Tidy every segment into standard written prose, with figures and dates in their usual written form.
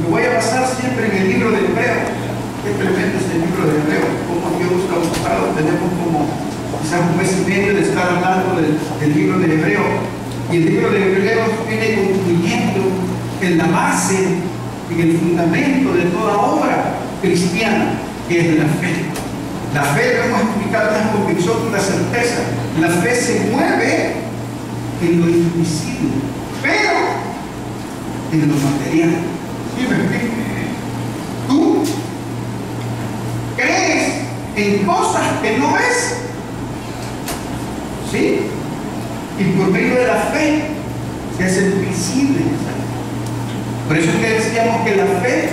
Me voy a basar siempre en el libro de Hebreo. Qué tremendo es el libro de Hebreo. Como Dios lo ha buscado. Tenemos como quizás un mes y medio de estar hablando del libro de Hebreo. Y el libro de Hebreo viene concluyendo en la base, en el fundamento de toda obra cristiana, que es la fe. La fe, lo hemos explicado, es la convicción y la certeza. La fe se mueve en lo invisible, pero en lo material. ¿Sí me explico? Tú crees en cosas que no ves, ¿sí? Y por medio de la fe se hacen visibles. Por eso es que decíamos que la fe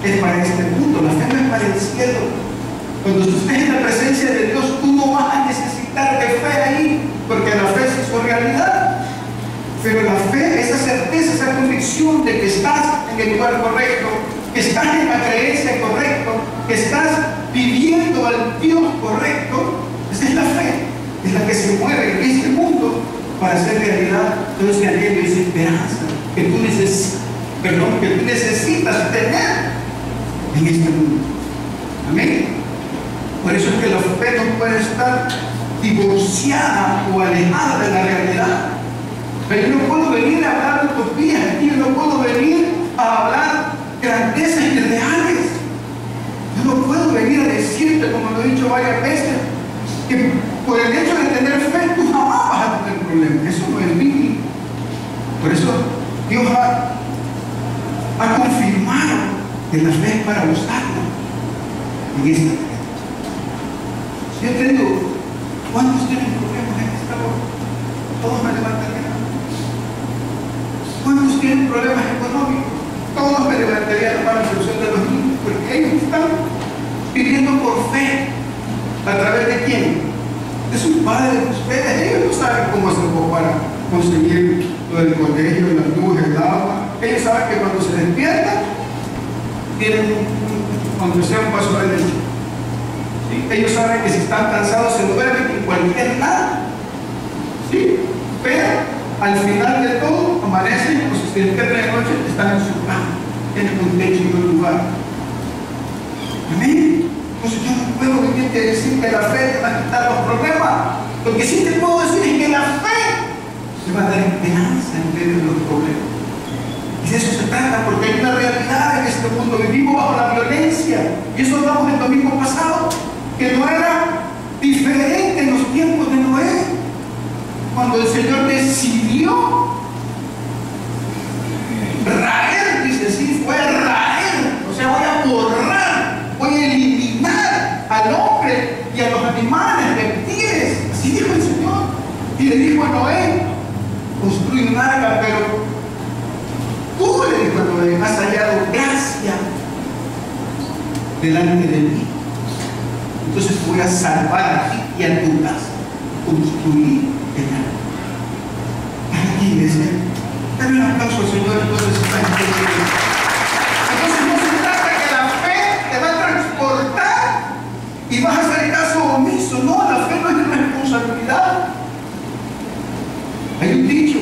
es para este mundo, la fe no es para el cielo. Cuando tú estés en la presencia de Dios, tú no vas a necesitar de fe ahí, porque la fe es su realidad. Pero la fe, esa certeza, esa convicción de que estás en el lugar correcto, que estás en la creencia correcta, que estás viviendo al Dios correcto, esa es la fe, es la que se mueve en este mundo para hacer realidad todo ese anhelo y esa esperanza que tú necesitas tener en este mundo. Amén. Por eso es que la fe no puede estar divorciada o alejada de la realidad. Pero yo no puedo venir a hablar de utopías, yo no puedo venir a hablar grandezas irreales. Yo no puedo venir a decirte, como lo he dicho varias veces, que por el hecho de tener fe tú jamás vas a tener problemas. Eso no es bíblico. Por eso Dios ha confirmado que la fe es para usarla en esta vida. Yo tengo, ¿cuántos tienen problemas en esta hora? Todos me levantan la mano. ¿Cuántos tienen problemas económicos? Todos me levantarían la mano en función de los niños, porque ellos están viviendo por fe. ¿A través de quién? De sus padres, de ustedes. Ellos no saben cómo hacerlo para conseguir lo del colegio, la luz, el agua. Ellos saben que cuando se despiertan, tienen aunque sea un vaso de leche. ¿Sí? Ellos saben que si están cansados se duermen en cualquier lado. ¿Sí? Pero al final de todo, amanecen o si se despiertan de noche, están en su cama, tienen un techo y un lugar. Amén. Entonces yo no puedo venirte a decir que la fe te va a quitar los problemas. Lo que sí te puedo decir es que la fe te va a dar esperanza en medio de los problemas. Y de eso se trata, porque hay una realidad en este mundo. Vivimos bajo la violencia. Y eso hablamos el domingo pasado, que no era diferente en los tiempos de Noé, cuando el Señor decidió raer, dice así, fue raer, o sea, voy a borrar, voy a eliminar al hombre y a los animales, reptiles. Así dijo el Señor. Y le dijo a Noé, construye un arca, pero tú, le dijo a Noé, has hallado gracia delante de mí. Entonces voy a salvar a ti y a tu casa. Construir el arca. Para iglesia, dale un aplauso al Señor. Entonces no se trata que la fe te va a transportar y vas a hacer caso omiso. No, la fe no es de responsabilidad. Hay un dicho,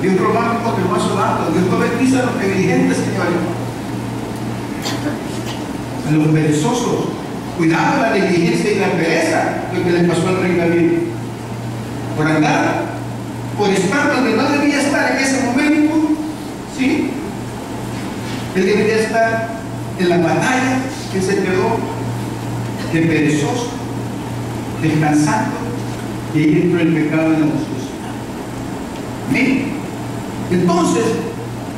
Dios romántico que no ha sonado, Dios no bendice a los negligentes, señores, a los perezosos. Cuidado la negligencia y la pereza, lo que le pasó al rey David. Por andar, por estar donde no debía estar en ese momento, ¿sí? Él debería estar en la batalla, que se quedó de perezoso, descansando, y ahí entró el pecado de la ociosidad. ¿Amén? Entonces,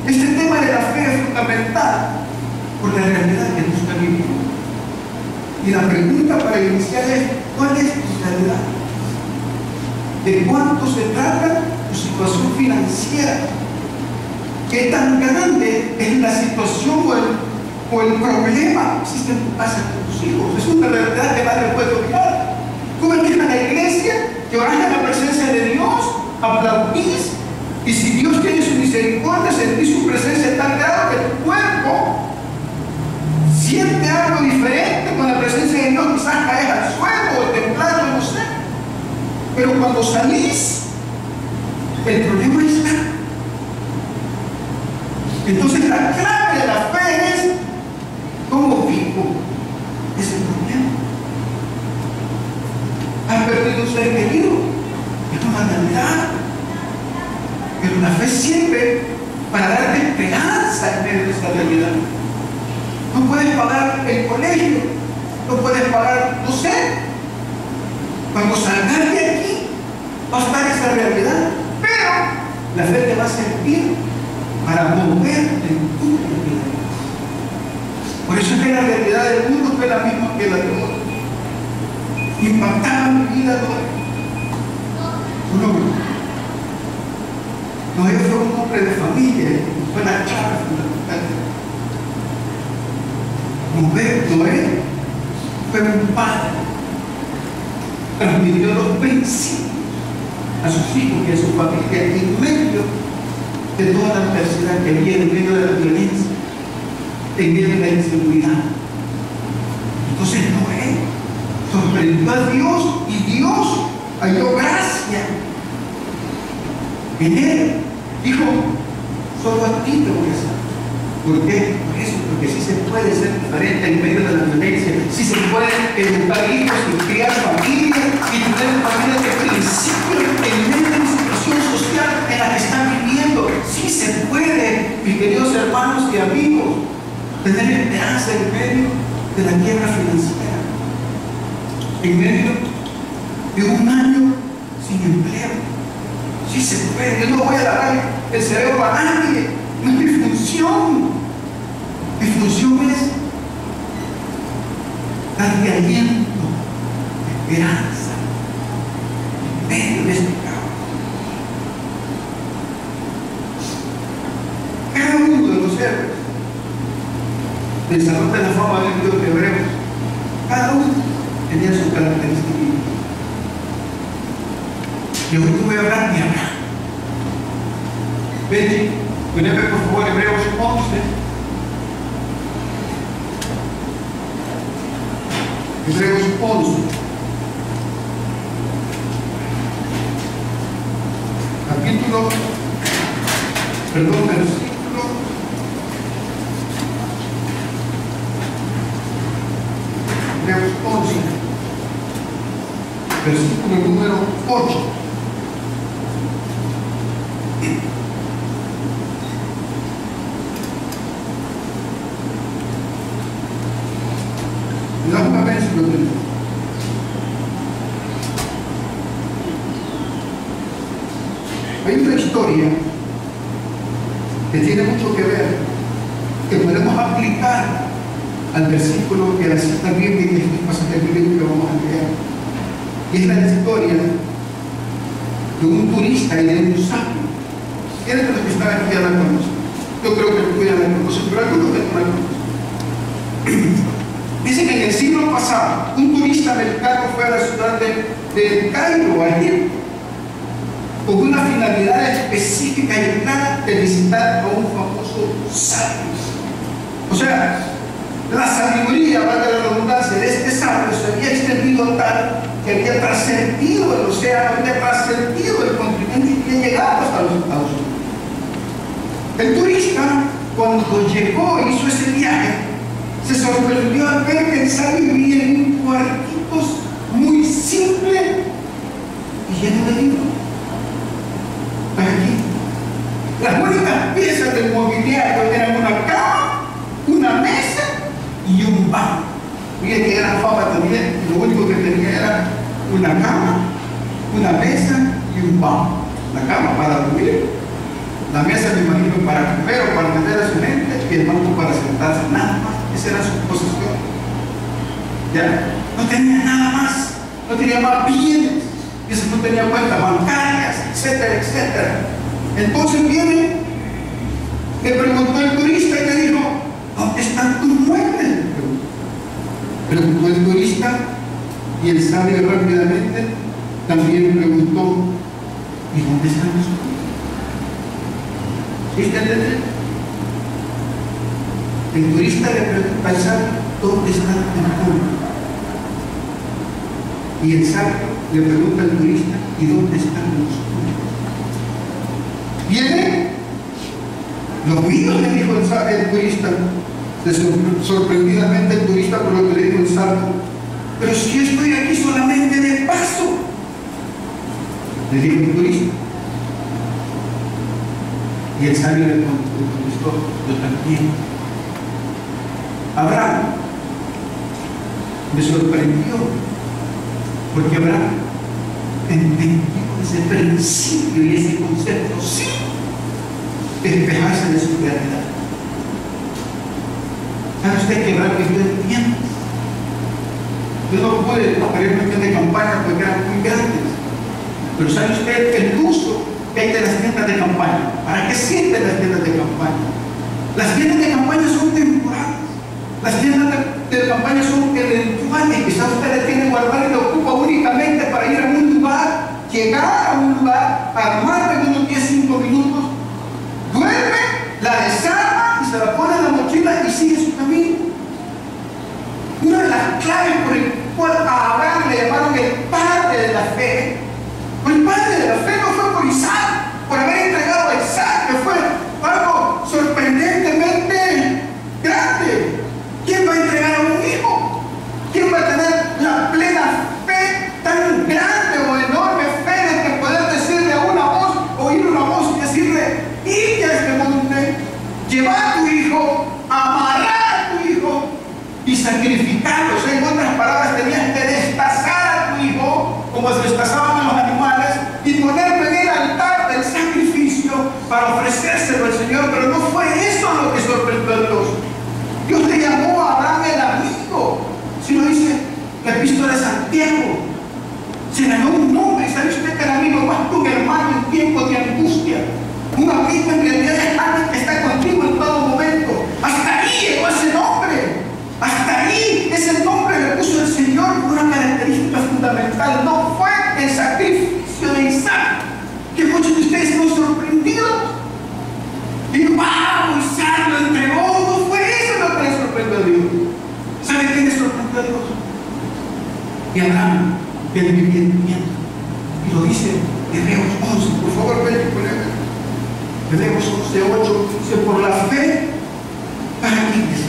este tema de la fe es fundamental por la realidad que nos está viviendo. Y la pregunta para iniciar es, ¿cuál es tu realidad? ¿De cuánto se trata tu situación financiera? ¿Qué tan grande es la situación o el problema que existe en tu casa con tus hijos? Es una realidad que nadie puede olvidar. Tú venís a la iglesia, que orás en la presencia de Dios, aplaudís, y si Dios tiene su misericordia, sentís su presencia tan grande que tu cuerpo siente algo diferente con la presencia de Dios. Quizás caes al suelo o temblando, no sé. Pero cuando salís, el problema está. Entonces la clave fe sirve para darte esperanza en medio de esta realidad. No puedes pagar el colegio, no puedes pagar, no sé. Cuando salgas de aquí, va a estar esa realidad. Pero la fe te va a servir para moverte en tu realidad. Por eso es que la realidad del mundo fue la misma que la de hoy. Impactaba mi vida hoy. Un hombre. Noé fue un hombre de familia, fue la clave fundamental. Noé fue un padre, transmitió los principios a sus hijos y a su familia en medio de toda la adversidad que había, en medio de la violencia, en medio de la inseguridad. Entonces Noé sorprendió a Dios y Dios halló gracia en él. Dijo: solo a ti te voy a salvar. ¿Por qué? Por eso, porque sí se puede ser diferente en medio de la violencia, sí se puede educar hijos y criar familias y tener familias de principio en medio de la situación social en la que están viviendo. Sí se puede, mis queridos hermanos y amigos, tener esperanza en medio de la quiebra financiera, en medio de un año sin empleo. Sí se puede. Yo no voy a dar el cerebro a nadie. No es mi función. Mi función es darle aliento, esperanza, en medio de este caos. Cada uno de los héroes del Salón de la Fama del Dios de Hebreos, cada uno tenía su característica. Y hoy te voy a hablar de Abraham. Benji, poneme por favor Hebreos 11. Hebreos 11. Versículo. Hebreos 11. Versículo número 8. Una vez lo tenemos. Hay una historia que tiene mucho que ver, que podemos aplicar al versículo que la cita bíblica y este pasaje bíblico que vamos a leer. Y es la historia de un turista y de un sabio. ¿Quiénes de los que están aquí ya la conocen? Yo creo que tú ya la conoces, pero algunos que no la conocen. Dice que en el siglo pasado, un turista americano fue a la ciudad de Cairo, a Egipto, con una finalidad específica y clara de visitar a un famoso sabio. O sea, la sabiduría, valga la redundancia, de este sabio se había extendido tal que había trascendido el océano, había trascendido el continente y había llegado hasta los Estados Unidos. El turista, cuando llegó e hizo ese viaje, se sorprendió al ver que el sabio vivía en un cuartito muy simple y lleno de libros. Aquí, las únicas piezas del mobiliario eran una cama, una mesa y un banco. Fíjate que era fama también, lo único que tenía era una cama, una mesa y un banco. La cama para dormir, la mesa me imagino para comer o para meter a su gente y el banco para sentarse, nada más. Esa era su posesión. ¿Ya? No tenía nada más, no tenía más bienes, eso no tenía cuentas bancarias, etcétera, etcétera. Entonces viene, le preguntó el turista y le dijo: ¿dónde están tus muebles? Preguntó el turista y el sabio rápidamente también preguntó: ¿y dónde están los muebles? ¿Sí está entendiendo? El turista le pregunta al sabio: ¿dónde está el mundo? Y el sabio le pregunta al turista: ¿y dónde están los tuyos? ¿Vienen? Los míos, le dijo el turista. Sorprendidamente el turista por lo que le dijo el sabio: pero si yo estoy aquí solamente de paso, le dijo el turista. Y el sabio le contestó: yo también. Abraham me sorprendió, porque Abraham entendió ese principio y ese concepto sin despejarse de su realidad. ¿Sabe usted que Abraham vivió en tiendas? Yo no pude poner cuestión de campaña porque eran muy grandes. Pero ¿sabe usted el uso que hay de las tiendas de campaña? ¿Para qué sirven las tiendas de campaña? Las tiendas de campaña son temporales. Las tiendas de campaña son eventuales. Quizás usted las tiene guardadas y lo ocupa únicamente para ir a un lugar, llegar a un lugar, armarla en unos 10-5 minutos, duerme, la desarma y se la pone en la mochila y sigue su camino. Una de las claves por el cual a Abraham le llamaron el padre de la fe. El padre de la fe no fue por Isaac, por haber entregado a Isaac, que fue algo sorprendentemente grande. ¿Quién va a entregar a un hijo? ¿Quién va a tener la plena fe tan grande o enorme fe de que poder decirle a una voz, oír una voz y decirle: irte a este monte, llevar a tu hijo, amarrar a tu hijo y sacrificarlo? O sea, en otras palabras, tenías que destazar a tu hijo como se destazaban a los animales y ponerlo en el altar del sacrificio para ofrecérselo al Señor. Pero no fue eso lo que sorprendió a Dios. Dios le llamó a Abraham el amigo. Si lo dice la epístola de Santiago, se ganó un nombre. ¿Sabe usted que el amigo no es tu hermano en tiempos de angustia? Un amigo en realidad es alguien que está contigo en todo momento. Hasta ahí llegó ese nombre. Hasta ahí ese nombre le puso el Señor por una característica fundamental. No fue el sacrificio de Isaac, que muchos de ustedes se han sorprendido. Y wow, Isaac lo entregó. No fue eso lo que le sorprendió a Dios. ¿Sabe quién le sorprendió a Dios? Y Abraham, que él vivía en tienda. Y lo dice Hebreos 11. Por favor, ven y poneme. Hebreos 11:8 dice: por la fe, ¿para quién es?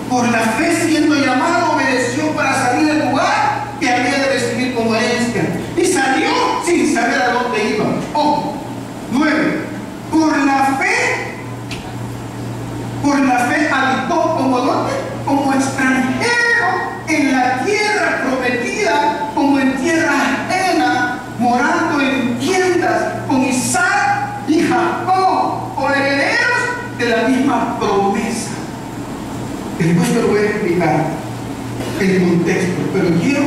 Por la fe, siendo llamado, obedeció para salir del lugar que había de recibir como herencia. Y salió sin saber a dónde iba. 9. Por la fe habitó como ¿dónde? Como extranjero en la tierra prometida, como en tierra ajena, morando en tiendas con Isaac y Jacob, con herederos de la misma promesa. Después te lo voy a explicar el contexto, pero quiero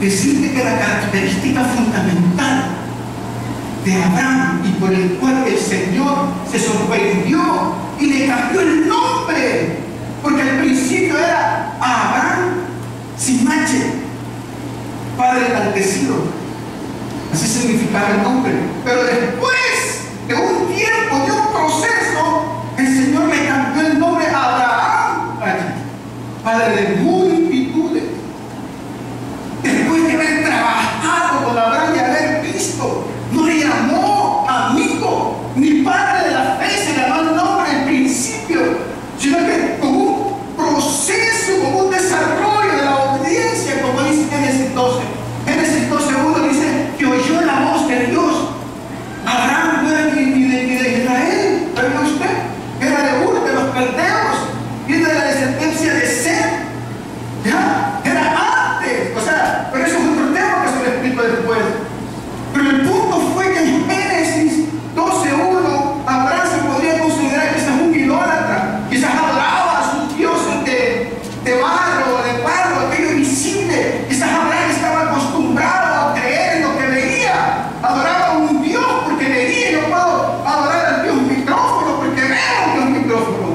decirte que la característica fundamental de Abraham y por el cual el Señor se sorprendió y le cambió el nombre, porque al principio era Abraham sin H, padre enaltecido, así significaba el nombre. Pero después de un tiempo, de un proceso, el Señor le cambió el nombre a Abraham, padre de multitudes. Después de haber trabajado con Abraham y haber visto, no le llamó amigo ni padre de la fe, se llamó el nombre al principio, sino que con un proceso, con un desarrollo de la obediencia, como dice Génesis 12. Génesis 12:1 dice que oyó la voz de Dios. Abraham no era ni de Israel, ¿sabía usted? Era de Ur, de los caldeos, y de la descendencia de Sem. ¿Ya? Era antes, o sea, pero eso es otro tema que se lo explico después. Pero el punto fue que en Génesis 12:1 Abraham se podría considerar quizás un idólatra, quizás adoraba a sus dioses de barro, de barro, aquello visible. Quizás Abraham estaba acostumbrado a creer en lo que veía, adoraba a un Dios porque veía. Yo puedo adorar al Dios micrófono porque veo a Dios micrófono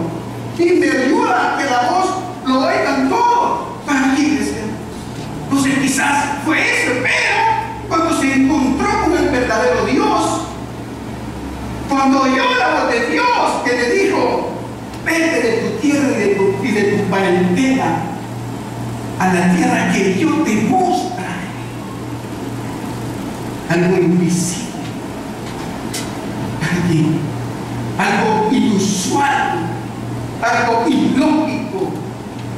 y me ayuda a que la voz lo oigan todos. ¿Para qué decir? Entonces quizás fue eso, pero cuando se encontró con el verdadero Dios, cuando oyó la voz de Dios que le dijo: vete de tu tierra y de tu parentela a la tierra que yo te mostraré, algo invisible, algo inusual, algo ilógico,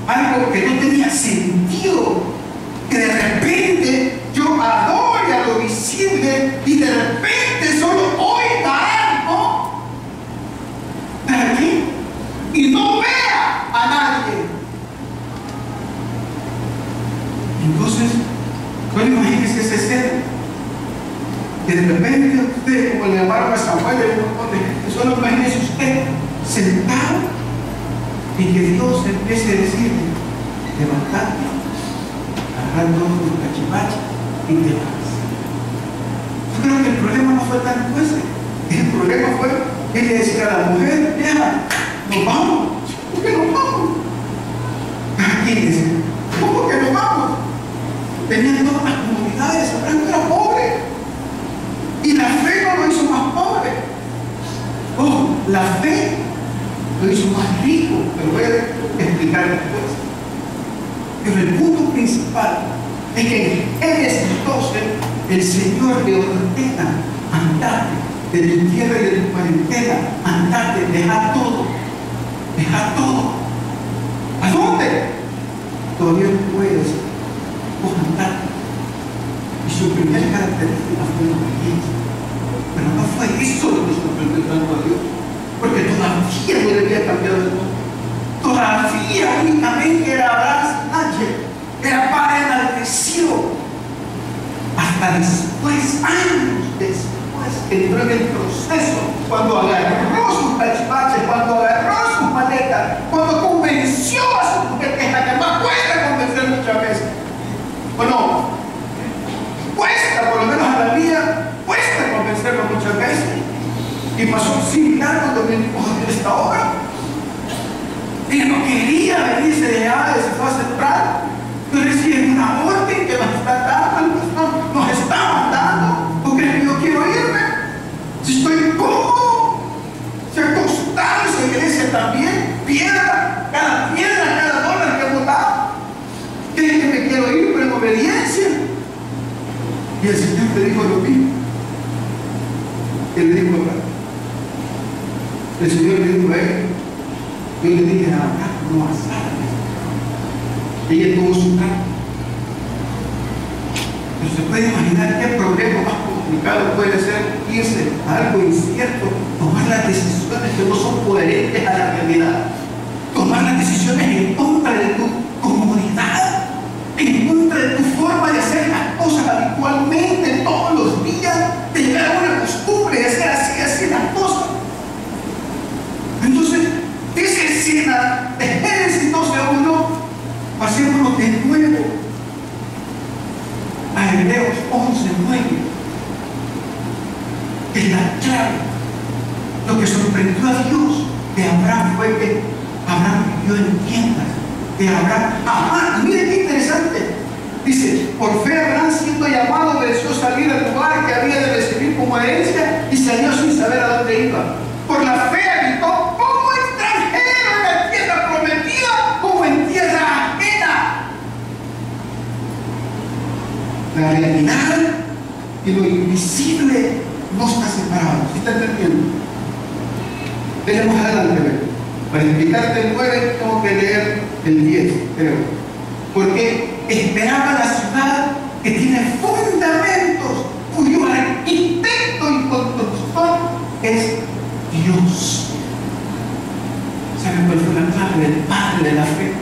algo que no tenía sentido, que de repente yo adore a lo visible y de repente solo oiga algo repente usted, como le llamaron a Samuel, solo imagínese usted sentado y que Dios empiece a decirle: levantate, agarrando los cachivaches y te vas. Yo creo que el problema no fue tanto ese. El problema fue que le decía a la mujer: vieja, nos vamos. ¿Por qué nos vamos? ¿A quién dice? ¿Cómo que nos vamos? Tenían todas las comunidades, Abraham era pobre. Y la fe no lo hizo más pobre. Oh, la fe lo hizo más rico. Pero voy a explicar después. Pero el punto principal es que en ese entonces el Señor le ordena: andate de tu tierra y de tu parentela, andate, deja todo. Deja todo. ¿A dónde? Todavía no puedes. Vos andate. Y su primera característica fue la obediencia. Pero no fue eso lo que sorprendió tanto a Dios, porque todavía no le había cambiado el mundo. Todavía únicamente era Abraham Sánchez, era padre enaltecido. Hasta después, años después, entró en el proceso, cuando agarró sus cachivaches, cuando agarró sus maletas, cuando convenció a su mujer, que es la que más cuesta convencer muchas veces. ¿O no? Cuesta, por lo menos a la mía, cuesta convencerlo muchas veces. Y pasó similar cuando me dijo esta obra. Ella no quería venirse de allá, se fue a centrar. Pero decía: es una orden que nos está dando, nos está mandando. ¿Tú crees que yo quiero irme? Si estoy cómodo, si acostado en esa iglesia también, piedra, cada dólar que he votado. ¿Crees que me quiero ir, pero en obediencia? Y el Señor le dijo lo mismo. Él le dijo: el Señor le dijo a él: yo le dije a Abraham, no a Sara. Ella tuvo su carne. Pero se puede imaginar qué problema más complicado puede ser irse a algo incierto, tomar las decisiones que no son coherentes a la realidad, tomar las decisiones en contra de tu comodidad, en contra de tu forma de hacer las cosas habitualmente, todos los días, de llegar a una costumbre de hacer así las cosas. Entonces, dice escena de Génesis 12:1, pasémonos de nuevo a Hebreos 11:9. Es la clave. Lo que sorprendió a Dios de Abraham fue que Abraham vivió en tiendas. De Abraham, y miren qué interesante. Dice: por fe Abraham, siendo llamado, obedeció salir al lugar que había de recibir como herencia y salió sin saber a dónde iba. Por la fe habitó como extranjero en la tierra prometida, como en tierra ajena. La realidad y lo invisible no está separado. ¿Sí está entendiendo? Tenemos adelante, ¿ver? Para explicarte el 9 tengo que leer el 10, creo. Porque esperaba la ciudad que tiene fundamentos, cuyo arquitecto y constructor es Dios. ¿Saben cuál fue la clave del padre de la fe?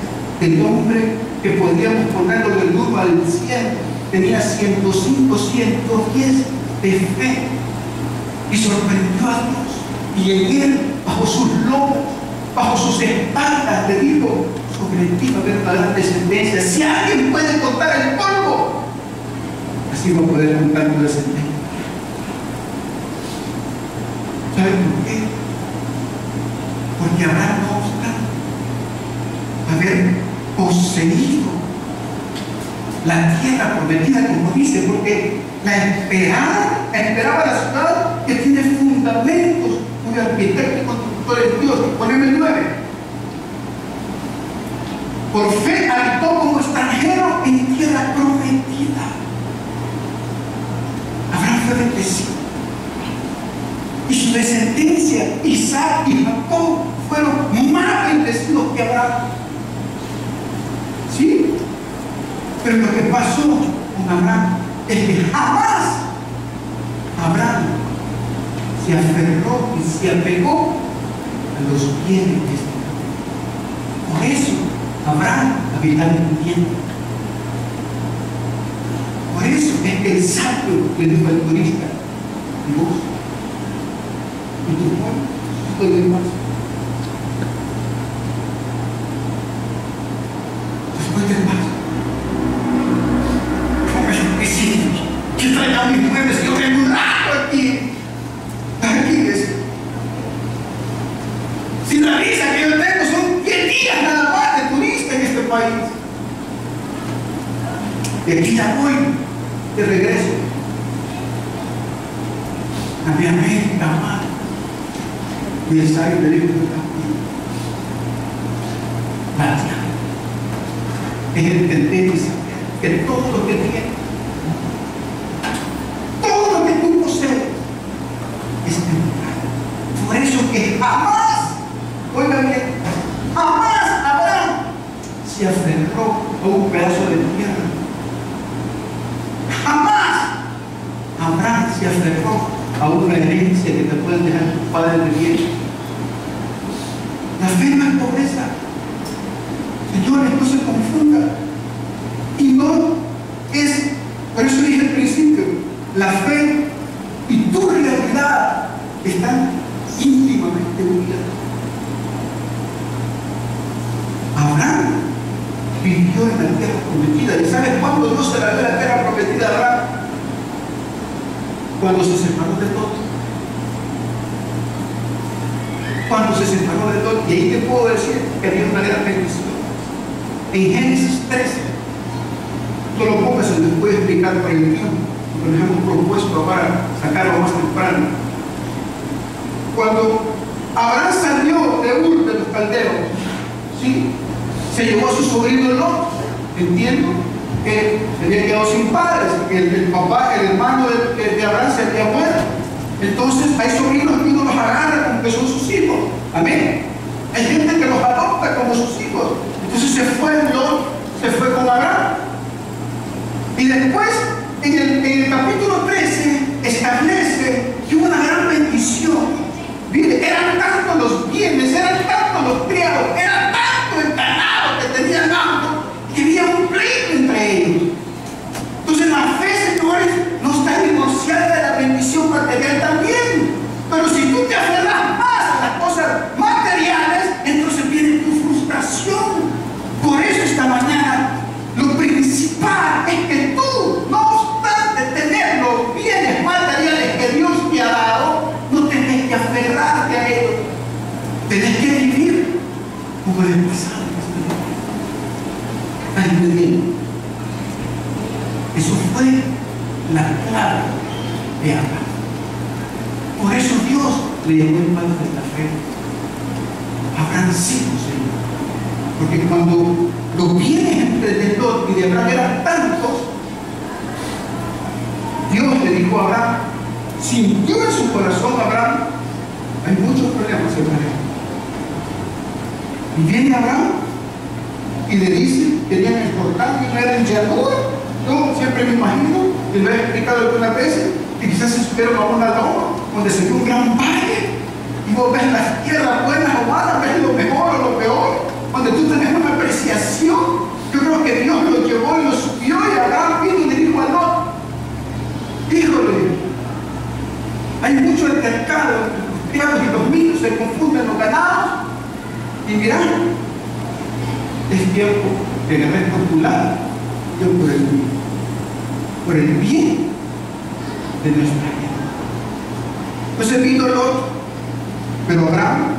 El hombre que podríamos ponerlo del 1 al 100 tenía 105, 110 de fe y sorprendió a Dios. Y en él, bajo sus lomos, bajo sus espaldas, le dijo: sobre ti va a haber una gran descendencia. Si alguien puede contar el polvo, así va a poder contar tu descendencia. ¿Saben por qué? Porque Abraham, no obstante haber poseído la tierra prometida, como dice, porque esperaba la ciudad que tiene fundamentos, cuyo arquitecto y constructor es Dios. Poneme el 9. Por fe habitó como extranjero en tierra prometida. Abraham fue bendecido. Y su descendencia, Isaac y Jacob, fueron más bendecidos que Abraham. ¿Sí? Pero lo que pasó con Abraham es que jamás Abraham se aferró y se apegó a los bienes de este mundo. Por eso Abraham habitaba en tienda. Por eso es que el sabio le dijo al turista: ¿Y vos? ¿Y tu pueblo? Estoy bien más. Después del paso. ¿Qué sí? ¿Qué traiga a mis pueblos? Yo tengo un rato aquí. ¿Para qué es? Si la visa que yo tengo son 10 días nada más de turista en este país. Y aquí ya voy de regreso a mi América, amada. Y el sabio le dijo gracias. Es entender y saber que todo lo que tienes, todo lo que tú posees, es temporal. Por eso que jamás, oigan bien, jamás Abraham se aferró a un pedazo de tierra. Jamás Abraham se aferró a una herencia que te pueden dejar tus padres de bien. La fe no es pobreza. Señores, no se confunda. Y no es, por eso dije al principio, la fe y tu realidad están íntimamente unidas. Abraham vivió en la tierra prometida. ¿Y sabes cuándo Dios se la dio la tierra prometida a Abraham? Cuando se separó de todo. Cuando se separó de todo. Y ahí te puedo decir que había una gran bendición. En Génesis 13, no lo pongas, se les puede explicar por el tiempo, porque nos hemos propuesto para sacarlo más temprano. Cuando Abraham salió de Ur de los caldeos, ¿sí? Se llevó a su sobrino Lot. Entiendo que se había quedado sin padres, que el papá, el hermano de Abraham se había muerto. Entonces hay sobrinos que uno los agarra como que son sus hijos. Amén. Hay gente que los adopta como sus hijos. Entonces se fue Lot, se fue con Abraham. Y después, en el capítulo 13, establece que hubo una gran bendición. Mire, eran tantos los bienes, eran tantos los criados, eran tantos el ganado que tenían ambos, que había un pleito entre ellos. Entonces la fe, señores, no está divorciada de la bendición material también. Pero si tú te aferras más a las cosas materiales, entonces viene tu frustración. Por eso esta mañana, lo principal es que tú, no obstante tener los bienes materiales que Dios te ha dado, no tenés que aferrarte a ellos. Tenés que vivir como el pasado. ¿Estás bien? Eso fue la clave de Abraham. Por eso Dios le llamó el padre de la fe. Abraham sí, Señor. Porque cuando los bienes de Lot y de Abraham eran tantos, Dios le dijo a Abraham, sintió en su corazón Abraham, hay muchos problemas en Abraham. Y viene Abraham y le dice, querían exportar dinero en llanura. Yo siempre me imagino, y lo he explicado algunas veces, que quizás se subieron a una loma donde se vio un gran valle y vos ves las tierras buenas o malas, ves lo mejor o lo peor, donde tú tenés una apreciación. Yo creo que Dios lo llevó y lo subió, y Abraham vino y le dijo a Lot, híjole, hay mucho altercado entre los criados y los míos, se confunden los ganados, y mirá, es tiempo de ganar por tu lado, yo por el bien de nuestra vida. Entonces vino Lot, pero Abraham,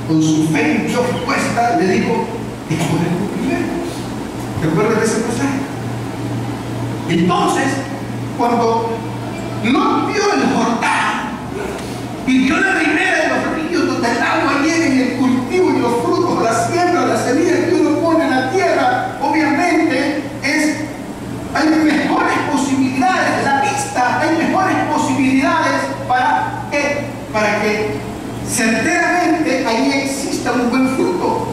con su fe en Dios puesta, le dijo, escoge tu primero. ¿Te acuerdas de ese pasaje? Entonces, cuando Lot vio el Jordán y vio la ribera de los ríos donde el agua llega en el cultivo y los frutos, la siembra, la semilla que uno pone en la tierra, obviamente hay mejores posibilidades, la vista, hay mejores posibilidades para que certeramente ahí exista un buen fruto.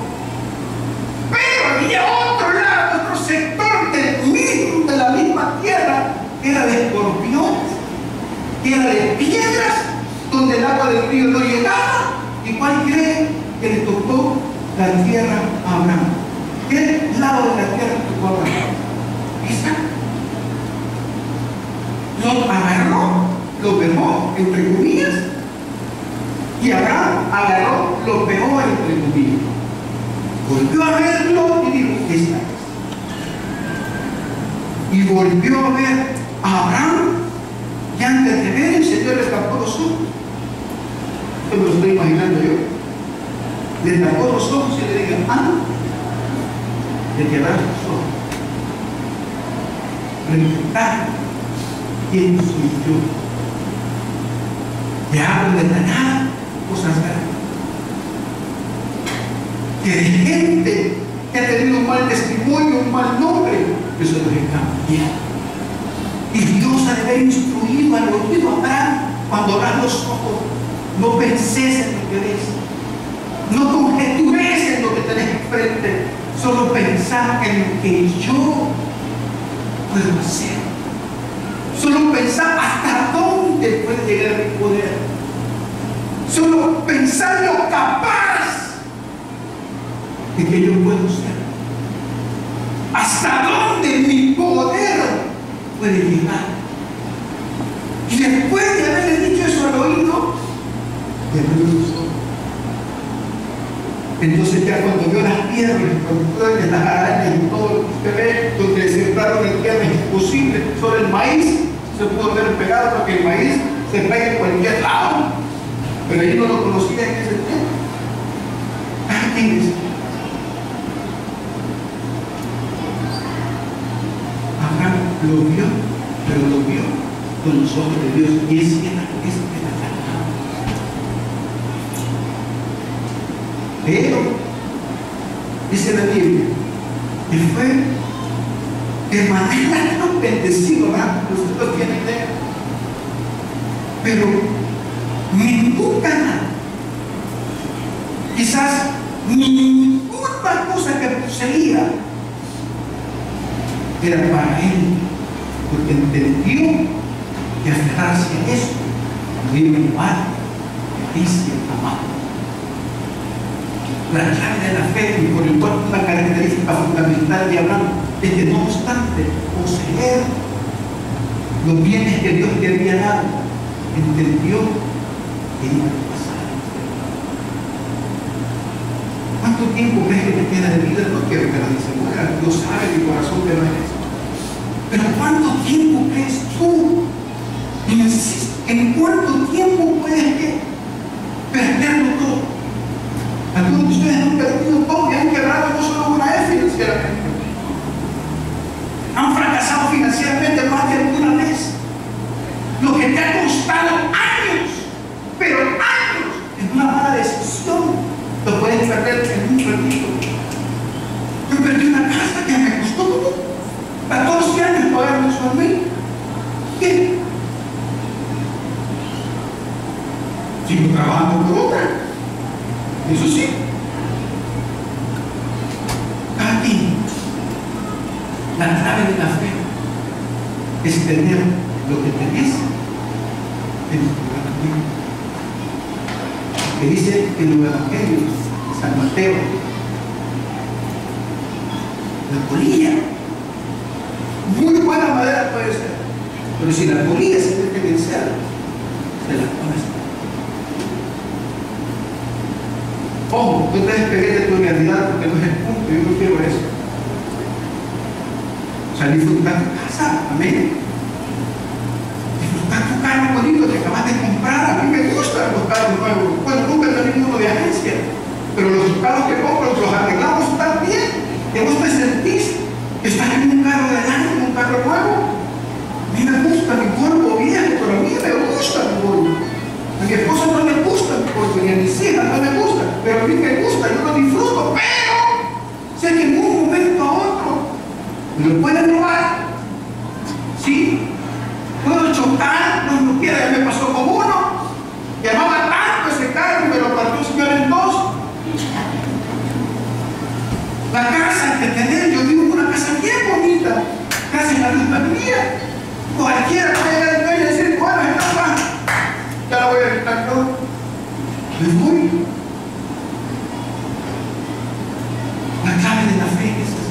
Pero había otro lado, otro sector de la misma tierra, que era de escorpiones, que era de piedras, donde el agua del río no llegaba. ¿Y cuál cree que le tocó la tierra a Abraham? ¿Qué lado de la tierra tocó a Abraham? Esa. Lo agarró, lo pegó entre comillas, y Abraham agarró lo peor, entre comillas. Volvió a verlo y dijo, esta es. Y volvió a ver a Abraham, y antes de ver el Señor le tapó los ojos. Esto me lo estoy imaginando yo. Le tapó los ojos y le dijo, de quebrar los ojos. Preguntar quién soy yo. Te hablo de la nada, cosas grandes. Que de gente que ha tenido un mal testimonio, un mal nombre, que se los he cambiado. Y Dios ha de haber instruido al oído a Abraham cuando abras los ojos. No penses en lo que ves. No conjetures en lo que tenés enfrente. Solo pensar en lo que yo puedo hacer. Solo pensar hasta dónde puede llegar mi poder. Solo pensar lo capaz de que yo puedo ser. Hasta dónde mi poder puede llegar. Y después de haberle dicho eso al oído, entonces ya cuando vio las piedras, cuando las arañas y todo lo que usted ve, donde le sembraron el tierra es imposible, sobre el maíz se pudo ver pegado porque el maíz se pega en cualquier lado, pero ahí no lo conocía en ese tiempo. Abraham lo vio, pero lo vio con los ojos de Dios, y es que la pero dice la Biblia que fue de manera tan bendecido, ¿verdad? Nosotros tienen idea, pero ningún canal, quizás ninguna cosa que poseía era para él, porque entendió que aferrarse a eso no iba a llevar felicidad amada. La clave de la fe, y por el cual una característica fundamental de Abraham, es que no obstante poseer los bienes que Dios le había dado, entendió que iba a pasar. ¿Cuánto tiempo crees que te queda de vida? No quiero que nadie se muera, Dios sabe mi corazón que no es eso. Pero ¿cuánto tiempo crees tú? ¿En cuánto tiempo puedes perderlo todo? Algunos de ustedes han perdido todo y han quebrado no solo una vez financieramente. Han fracasado financieramente más de alguna vez. Lo que te ha costado años, pero años, en una mala decisión, lo puedes perder en un ratito. Yo perdí una casa que me costó 14 años pagar mensualmente. ¿Qué? Sigo trabajando por otra. Eso sí. Aquí, la clave de la fe es tener lo que tenés en tu corazón. Que dice en el Evangelio de San Mateo, la polilla, muy buena madera puede ser, pero si la polilla se tiene que vencer, se la pones. Ojo, no te despegues de tu realidad porque no es el punto, yo no quiero eso. O sea, disfrutar tu casa, amén. Disfrutar tu carro bonito que acabas de comprar. A mí me gustan los carros nuevos. Bueno, nunca tengo ninguno de agencia, pero los carros que compro los arreglamos tan bien que vos te sentís que estás en un carro de año, en un carro nuevo. A mí me gusta mi cuerpo viejo, pero a mí me gusta mi cuerpo. A mi esposa no le gusta mi cuerpo, ni a mis hijas no me gusta, pero a mí me gusta, yo lo disfruto, pero sé que en un momento a otro me lo pueden robar. ¿Sí? Puedo chocar, no lo quiera, ya me pasó con uno, que amaba tanto ese carro y me lo partió el Señor en dos. La casa que tenés, yo vivo en una casa bien bonita, casi en la misma mía. Cualquiera puede llegar al dueño y decir, bueno, está mal. Ya la voy a quitar yo. Me voy. La clave de la fe es esa.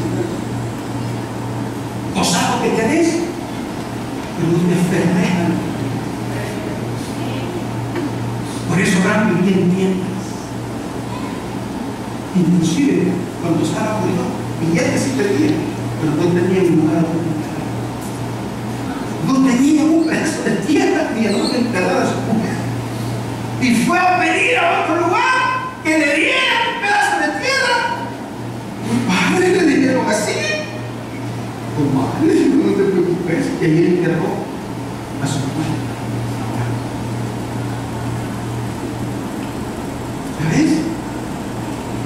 Gozado que tenés, pero no te enfermes. cambio y entiendas. Inclusive, cuando Sara murió, billetes sí tenía, pero no tenía un lugar donde enterrar. No tenía un pedazo de tierra ni a donde enterrar a su mujer. Y fue a pedir a otro lugar que le diera un pedazo de tierra. Mi padre le dijeron así. Pues madre, no te preocupes. Y ahí enterró a su mujer. ¿Sabes?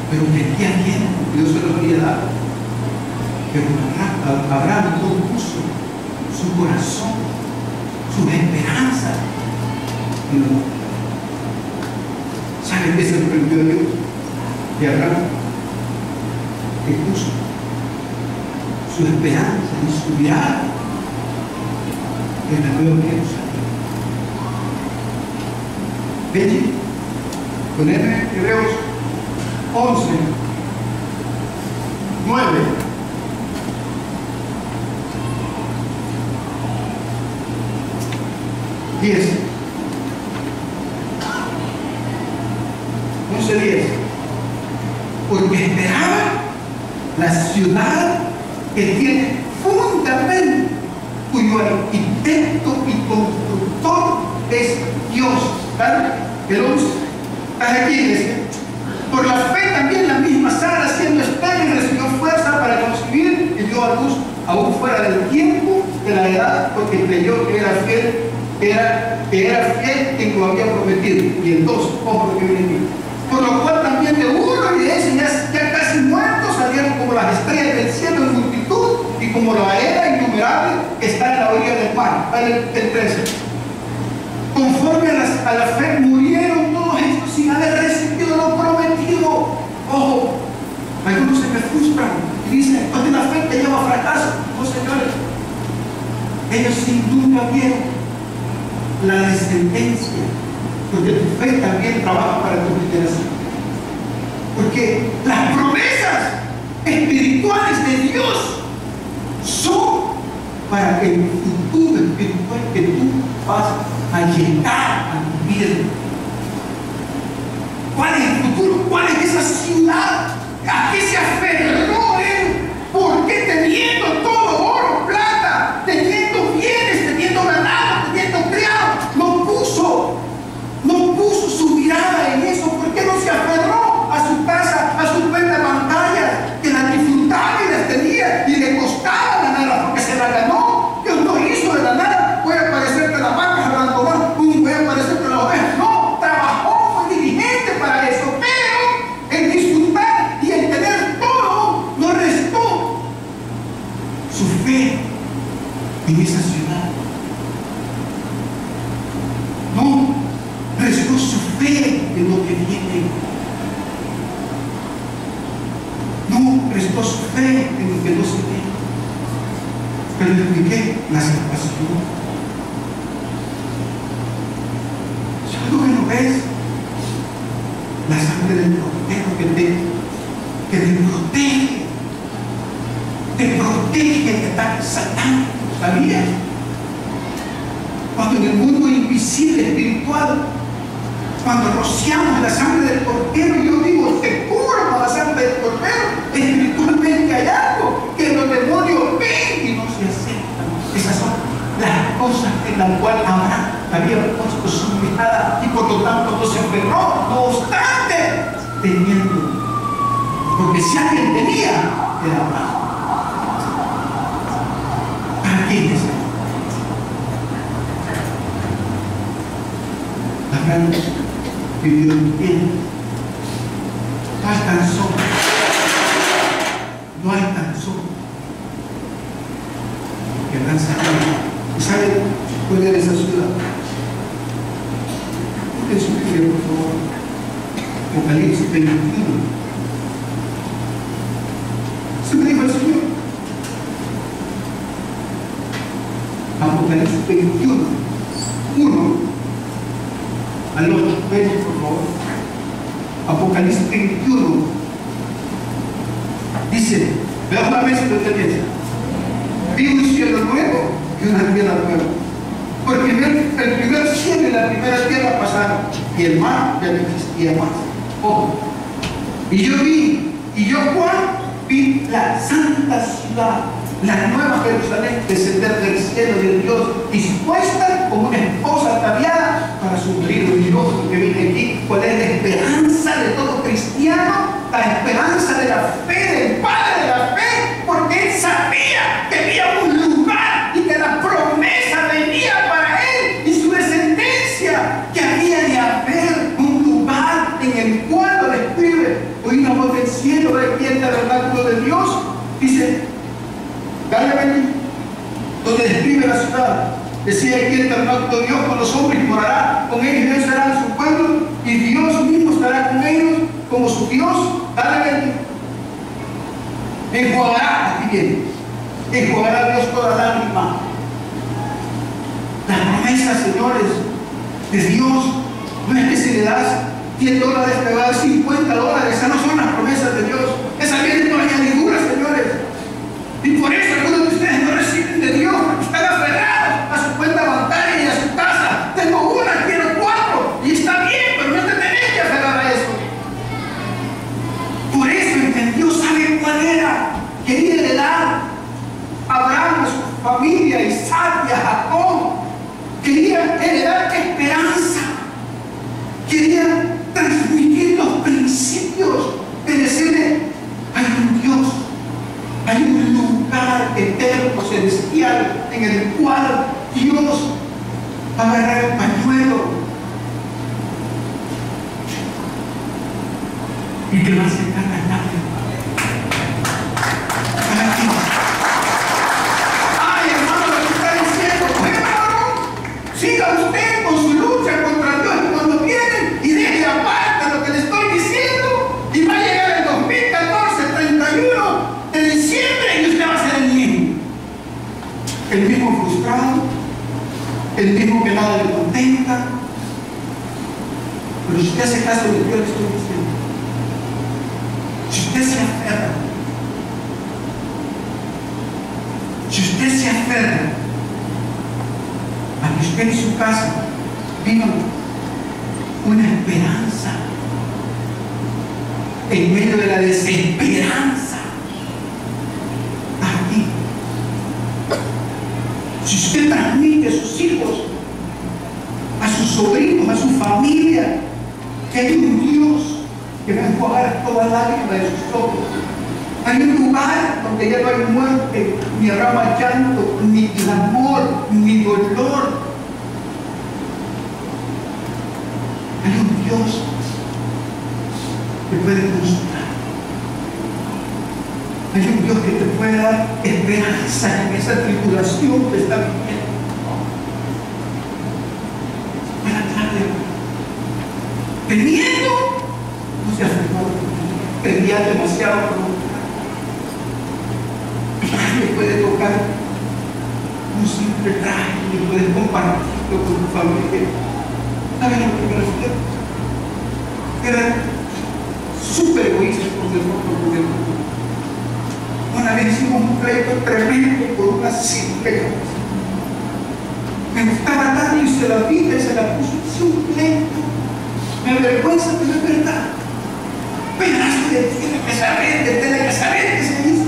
Pero metía bien, porque Dios se lo había dado. Pero Abraham no puso su corazón, su esperanza en la mujer. ¿Saben qué sorprendió a Dios? De Abraham, que puso su esperanza y su mirada en la nueva Jerusalén. Vean, con Hebreos 11, 9. 10. 11:10. Porque esperaba la ciudad que tiene fundamento, cuyo arquitecto y constructor es Dios. ¿Vale? El 11. ¿Estás aquí, iglesia? Por la fe también la misma Sara, siendo estéril, recibió fuerza para concebir y dio a luz aún fuera del tiempo de la edad, porque creyó que era fiel quien lo había prometido. Y el 2, ojo lo que viene aquí. Por lo cual también de uno y de ese ya casi muertos salieron como las estrellas del cielo en multitud y como la arena innumerable que está en la orilla del mar. El 13. Conforme a la fe murieron todos estos sin haber recibido lo prometido. Ojo, algunos se me frustran y dicen, esto de la fe que lleva a fracaso. No, señores, ellos sin duda vieron la descendencia, porque tu fe también trabaja para tu generación. Porque las promesas espirituales de Dios son para el futuro espiritual que tú vas a llegar a vivir. ¿Cuál es el futuro? ¿Cuál es esa ciudad? ¿A qué se aferró él? ¿Por qué teniendo todo oro, plata, teniendo bienes, teniendo ganado, teniendo criados, no puso su mirada en eso? ¿Por qué no se aferró a su casa, a sus cuentas bancarias, que las disfrutaba y las tenía y le costaba ganarlas porque se la ganó? Dios no hizo de la nada. Puede parecerte la vaca hablando más, puede parecerte la oveja. No, trabajó, fue diligente para eso, pero en disfrutar y en tener todo no restó su fe en esa ciudad. No restó su fe en lo que viene. No restó su fe en lo que no se ve. Pero expliqué la salvación. ¿Sabes lo que no ves? La sangre del Cordero que te protege de ataques satánicos. ¿Sabías? Cuando en el mundo invisible espiritual, cuando rociamos la sangre del Cordero, yo digo, te cubro con la sangre del Cordero, espiritualmente hay algo que los demonios ven y no se aceptan. Esas son las cosas en las cuales Abraham había puesto su mirada y por lo tanto no se aferró, no obstante, teniendo. Porque si alguien tenía, era Abraham. ¿Para quién es? Abraham vivió en tiempo. No hay tan solo. No hay tan solo. Que Abraham sabía. ¿Y saben cuál era esa ciudad? Busquen su Biblia, por favor. Apocalipsis 21. ¿Se me dijo el Señor? Apocalipsis 21. 1 al 8, ven por favor. Apocalipsis 21 dice, vea una vez lo que piensa. Vi un cielo nuevo y una tierra nueva, Porque el primer cielo y la primera tierra pasaron y el mar ya no existía más. Ojo. Y yo Juan vi la santa ciudad, la nueva Jerusalén, descender del cielo de Dios, dispuesta como una esposa ataviada para su marido. Y yo que vine aquí, ¿cuál es la esperanza de todo cristiano? La esperanza de la fe, del padre de la fe, porque él sabía que había un lugar y que la promesa venía para él y su descendencia, que había de haber un lugar en el cual lo describe. Oí una voz del cielo de aquí el tabernáculo de Dios, dice, Galemente, donde describe la ciudad. Decía aquí el tabernáculo de Dios con los hombres, morará con ellos, y ellos serán su pueblo, y Dios mismo estará con ellos como su Dios. Galemente, enjuagará, aquí viene, enjuagará Dios toda lágrima. Las promesas, señores, de Dios, no es que si le das $10 te va a dar $50. Esas no son las promesas de Dios. Esas vienen con añadiduras, señores. Y por eso algunos de ustedes no reciben de Dios, porque están aferrados a su cuenta bancaria y a su casa. Tengo una, quiero 4. Y está bien, pero no te tenés que aferrar a eso. Por eso entendió, ¿sabe cuál era? Quería heredar a Abraham, a su familia, Isaac y a Jacob. Quería heredar esperanza. Quería transmitir los principios de decirle, hay un Dios, hay un lugar eterno, celestial, en el cual Dios va a agarrar el pañuelo y te va a secar las lágrimas. ¿Para qué? Ay, hermano, lo que está diciendo, hermano, siga usted con su lucha contra Dios cuando vienen y deje aparte lo que le estoy diciendo, y va a llegar el 2014, 31 de diciembre, y usted va a ser el mismo frustrado, el mismo que nada le contenta. Pero si usted hace caso de lo que yo le estoy diciendo, si usted se aferra, a que usted en su casa viva una esperanza en medio de la desesperanza, aquí, si usted transmite a sus hijos, a sus sobrinos, a su familia, que hay un Dios que va a enjuagar toda lágrima de sus ojos. Hay un lugar donde ya no hay muerte, ni habrá más llanto, ni clamor, ni dolor. Hay un Dios que puede consolar. Hay un Dios que te puede dar esperanza en esa tribulación que está viviendo. Para tarde, teniendo, no se afirmado, tenía demasiado por le puede tocar un simple traje, le puedes compartirlo con tu familia. ¿Saben lo que me refiero? Era súper egoísta con el mundo. Una vez hicimos un pleito tremendo por una simple cosa. Me gustaba tanto y se la vida y se la puso. Hice un pleito. Me avergüenza, pero es verdad. Pedazo de tiene que saber, de tiene que saber que se hizo.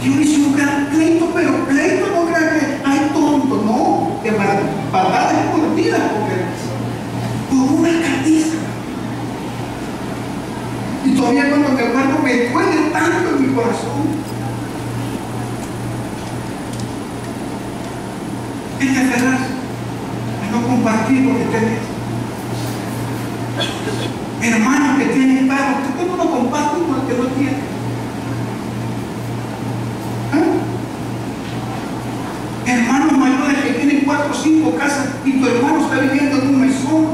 Yo hice un gran pleito, pero pleito no crean que hay tonto, no, que patadas mordidas por una camisa. Y todavía cuando me acuerdo me duele tanto en mi corazón. Hay que aferrarse a no compartir lo que tenés. Hermanos que tienen carros, ¿por qué no lo comparten con el que no tiene? Hermanos mayores que tienen 4 o 5 casas y tu hermano está viviendo en un mesón,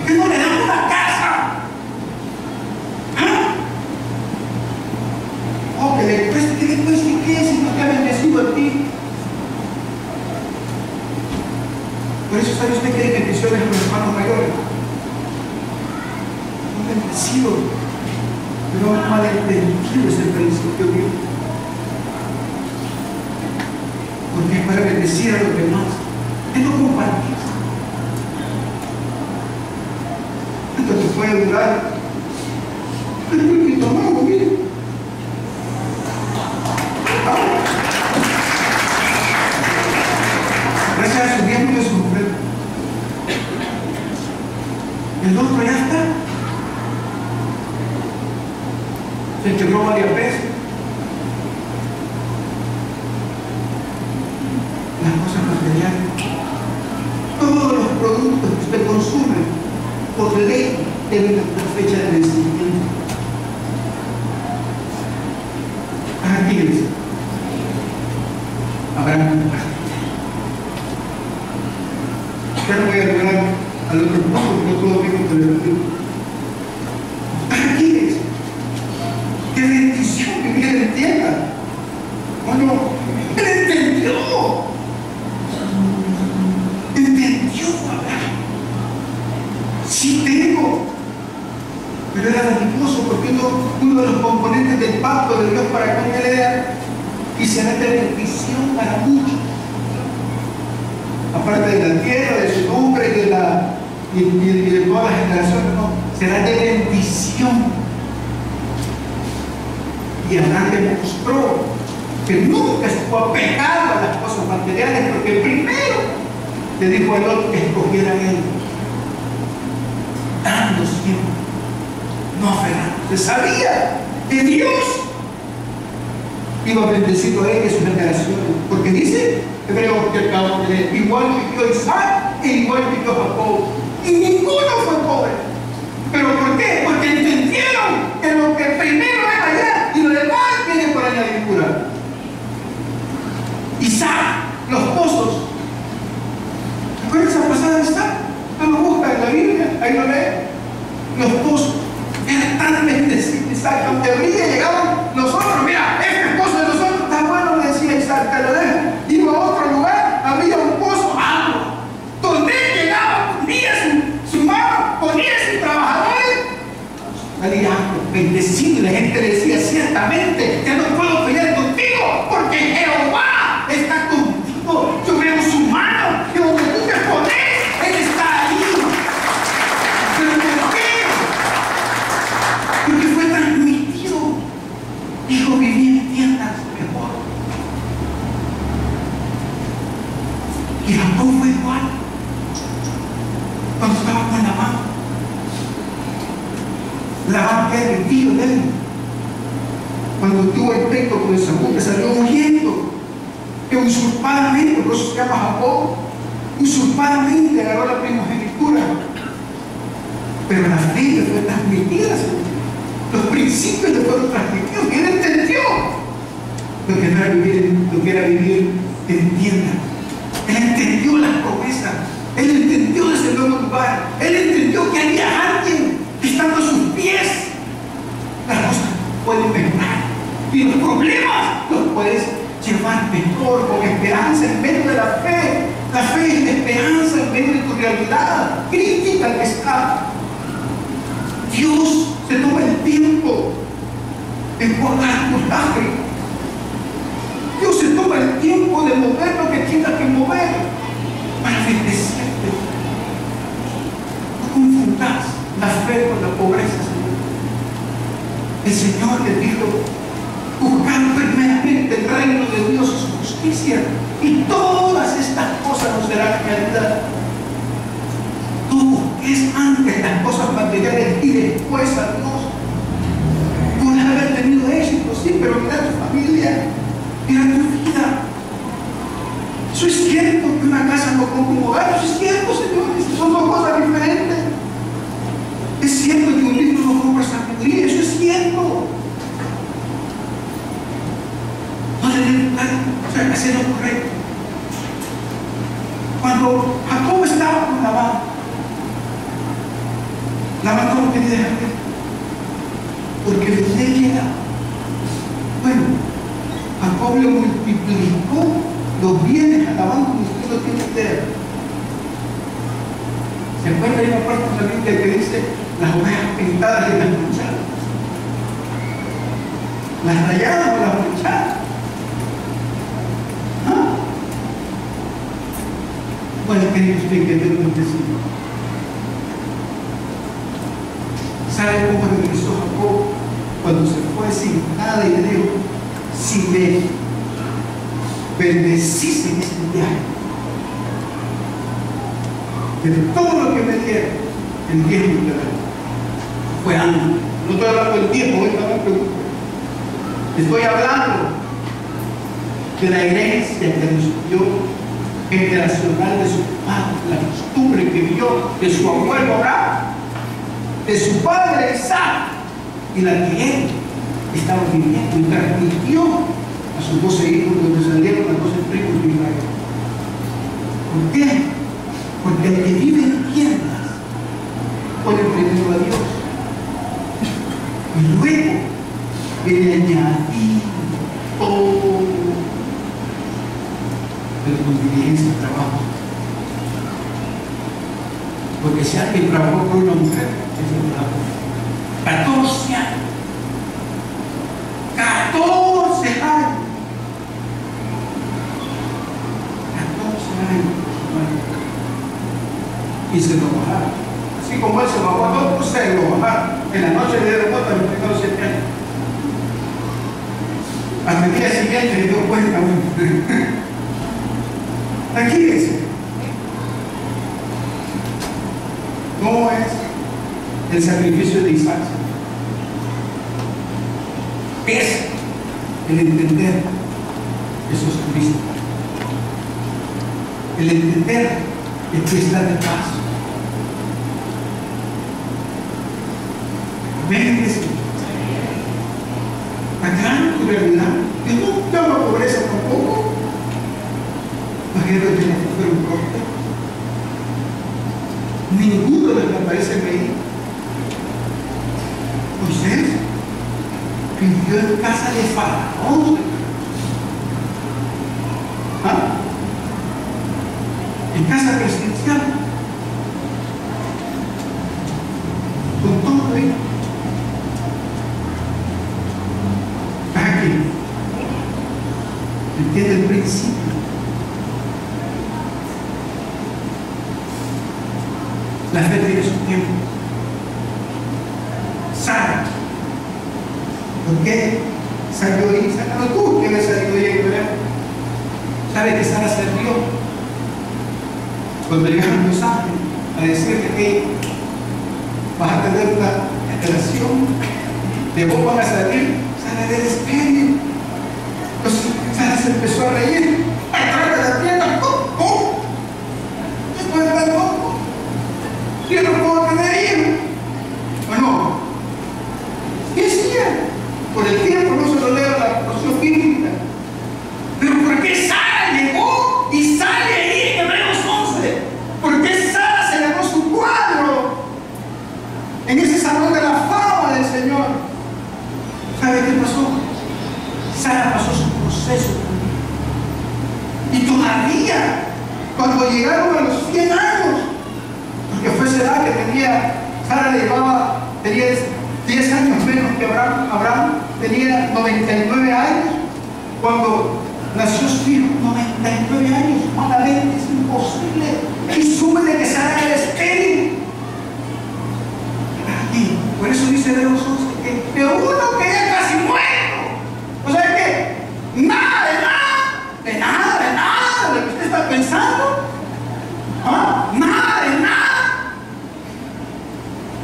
¿qué no le dan una casa? Oh, que le cueste, ¿qué le cueste qué si no te ha bendecido a ti? Por eso sabe usted que hay bendiciones a los hermanos mayores. Un bendecido, pero malentendido es el principio de Dios. Porque es para bendecir a los demás, es no compartir. Esto te puede durar un poquito más, mire. Gracias a su tiempo de su mujer. El otro ya está. Se quebró varias veces. Las cosas materiales. Todos los productos que usted consume, por ley, tienen la fecha de vencimiento. Aquí dice, habrá un parte. Ya no voy a llegar al otro punto, porque todo vengo con el otro. Aquí dice, qué bendición que viene en tierra. Bueno, él entendió. Entendió, Abraham. Sí tengo. Pero era dadivoso porque uno de los componentes del pacto de Dios para con él era y será de bendición para muchos. Aparte de la tierra, de su nombre y de todas las generaciones, no, será de bendición. Y Abraham demostró que nunca estuvo apegado a las cosas materiales, porque primero le dijo a Lot que escogiera a él, dando siempre, no aferrándose. Sabía que Dios iba a bendecirlo a él y a sus generaciones, porque dice Hebreo que igual vivió Isaac e igual vivió Jacob, y ninguno fue pobre. ¿Pero por qué? Porque entendieron que lo que primero es allá y lo demás viene por añadidura. Isaac, los pozos. ¿Recuerdan esa pasada de Isaac? No lo busca en la Biblia, ahí lo lee. Los pozos eran tan bendecidos. Isaac, donde brilla llegaban los otros. Mira, este pozo de nosotros está bueno, le decía Isaac, te lo dejo. Iba a otro lugar, había un pozo, agua. Donde él llegaba, ponía su mano, ponía sus trabajadores. Salía bendecido y la gente le decía, ciertamente, ya no puedo pelear contigo, porque Jehová está contigo. Yo veo su mano, que donde tú te pones, Él está ahí. ¿Pero por qué? Porque fue transmitido. Dijo, viví en tiendas mejor. Y Jacob fue igual. Cuando estaba con Labán era el tío de él. Cuando tuvo el pleito con Esaú, que salió huyendo, que usurpadamente, por eso se llama Jacob, usurpadamente agarró la primogenitura. Pero la fe le fue transmitida, los principios le fueron transmitidos, y él entendió lo que era vivir en tienda. Él entendió las promesas, él entendió desde el nuevo lugar, él entendió que había alguien que estando a sus pies, las cosas pueden mejorar y los problemas los puedes llevar mejor, con esperanza en medio de la fe. La fe es la esperanza en medio de tu realidad crítica que está. Dios se toma el tiempo de guardar tus lágrimas. Dios se toma el tiempo de mover lo que tenga que mover para bendecirte. No confundas la fe con la pobreza, Señor. El Señor le dijo, buscar primeramente el reino de Dios y su justicia, y todas estas cosas nos serán añadidas. Tú busques antes las cosas materiales y después a Dios. Puedes haber tenido éxito, sí, pero mira tu familia, mira tu vida. Eso es cierto, que una casa no compra un hogar. Eso es cierto, señores, son dos cosas diferentes. Es cierto que un libro no compra sabiduría, eso es cierto. No le den hacer lo correcto. Cuando Jacob estaba con Labán no lo quería dejar ver, porque le decía, bueno, Jacob le multiplicó los bienes a Labán como usted lo tiene idea. ¿Se encuentra ahí una parte de la Biblia que dice las ovejas pintadas y las manchadas? Las rayadas o las manchadas. ¿Ah? ¿Cuál cree usted que Dios bendecido? ¿Sabe cómo regresó Jacob cuando se fue sin nada y le dijo, si me bendecís en este viaje, de todo lo que me dieron, el diezmo que fue algo? No estoy hablando del tiempo, estoy hablando de la herencia que nos dio generacional de su padre, la costumbre que vio de su abuelo Abraham, de su padre Isaac, y la que él estaba viviendo y transmitió a sus 12 hijos donde salieron las 12 tribus de Israel. ¿Por qué? Porque el que vive en tierras pone primero a Dios y luego viene a añadir todo con diligencia y trabajo. Porque si alguien trabajó por una mujer, es un trabajo. 14 años. 14 años. 14 años. Y se lo bajaron. Así como él se bajó a otros, se lo bajaron. En la noche le dieron nota a los primeros 7 años. Al día siguiente le dio cuenta. Aquí es. No es el sacrificio de Isaac. Es el entender Jesucristo. El entender el que está de paz. Amén. Acá tu realidad. Que no llama pobreza tampoco. Imagínate que no fuera un corte. Ninguno de los que aparecen ahí. Moisés vivió en casa de Faraón. ¿Ah? En casa presidencial. Con todo ahí. Aquí. Entiende el principio. La fe tiene su tiempo. Sara. ¿Por qué salió ahí? Sácalo tú que habías salido ahí, ¿verdad? ¿Sabe que Sara salió? Cuando llegaron los ángeles a decirle que vas a tener una relación, de vos van a salir, Sara del espíritu. Entonces Sara se empezó a reír. ¡Atrás de la tienda! ¡Oh! Después de la boca. Yo no puedo tener hijos. Bueno, ¿qué decía? Por el tiempo no se lo leo la porción bíblica. Pero ¿por qué Sara llegó y sale ahí en Hebreos 11? ¿Por qué Sara se ganó su cuadro en ese salón de la fama del Señor? ¿Sabe qué pasó? Sara pasó su proceso. Y todavía, cuando llegaron a los 100 años, que fue esa edad que tenía, Sara tenía 10 años menos que Abraham tenía 99 años, cuando nació su hijo, 99 años, malamente es imposible, y súmele que Sara era estéril. Por eso dice Hebreos 11 que uno que ya casi muerto, o sea que nada de lo que usted está pensando, ¿ah? Nada de nada.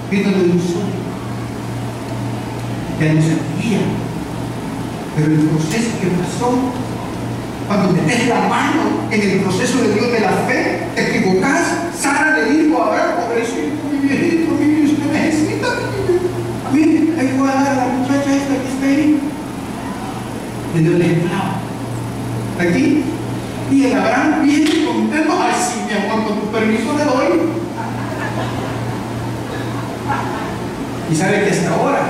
Vino de un sueño que no sentía, pero el proceso que pasó, cuando metes la mano en el proceso de Dios de la fe, te equivocas. Sara le dijo a Abraham, pobrecito, mi viejito, usted necesita, a mí, ahí voy a dar a la muchacha esta que está ahí. Le dio el esclavo aquí, y el Abraham viene contento. Ay, sí, mi amor, con tu permiso le doy. Y sabe que hasta ahora,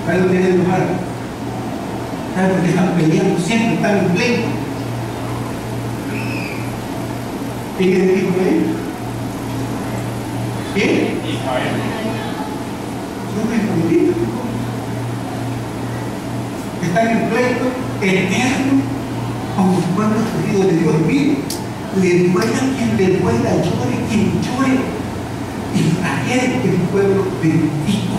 ¿sabe lo que es enojar? ¿Sabe por qué están peleando? Siempre están en pleito. ¿Y qué dijo ahí? ¿Quién? Son escondidos. Están en pleito eterno a un pueblo escogido de Dios. Mire, le duela quien le duela, llore quien llore. Israel es un pueblo bendito.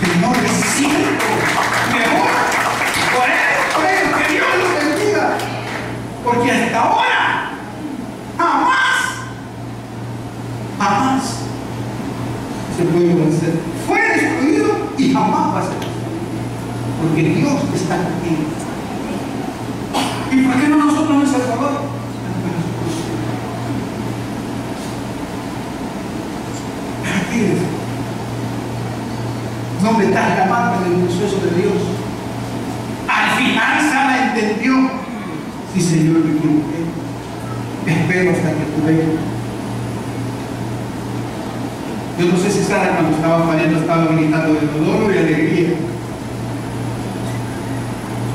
Señor, es cierto, mejor por él, que Dios los bendiga, porque hasta ahora jamás se puede vencer. Fue destruido y jamás va a ser, porque Dios está aquí. ¿Y por qué no nosotros en El Salvador? No metas la mano en el proceso de Dios. Al final Sara entendió: sí, Señor, me equivoqué. Espero hasta que tú vengas. Yo no sé si Sara, cuando estaba fallando, estaba gritando de dolor o de alegría.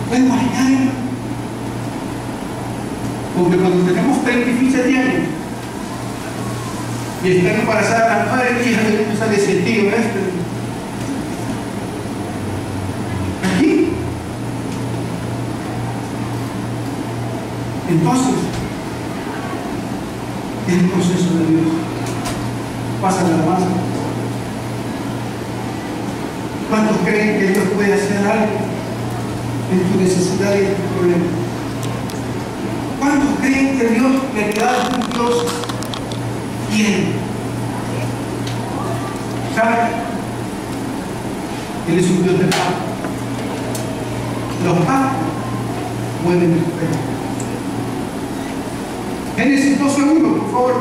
¿Pueden imaginar? Porque cuando tenemos 37 años y están embarazadas las madres, hijas de uno sale sentido aquí. Entonces, es el proceso de Dios. Pasa la masa. ¿Cuántos creen que Dios puede hacer algo en tu necesidad y en tu problema? ¿Cuántos creen que Dios, que realidad es un Dios fiel? ¿Saben? Él es un Dios de pacto. Los pactos mueven el pecado. Génesis 12:1, por favor.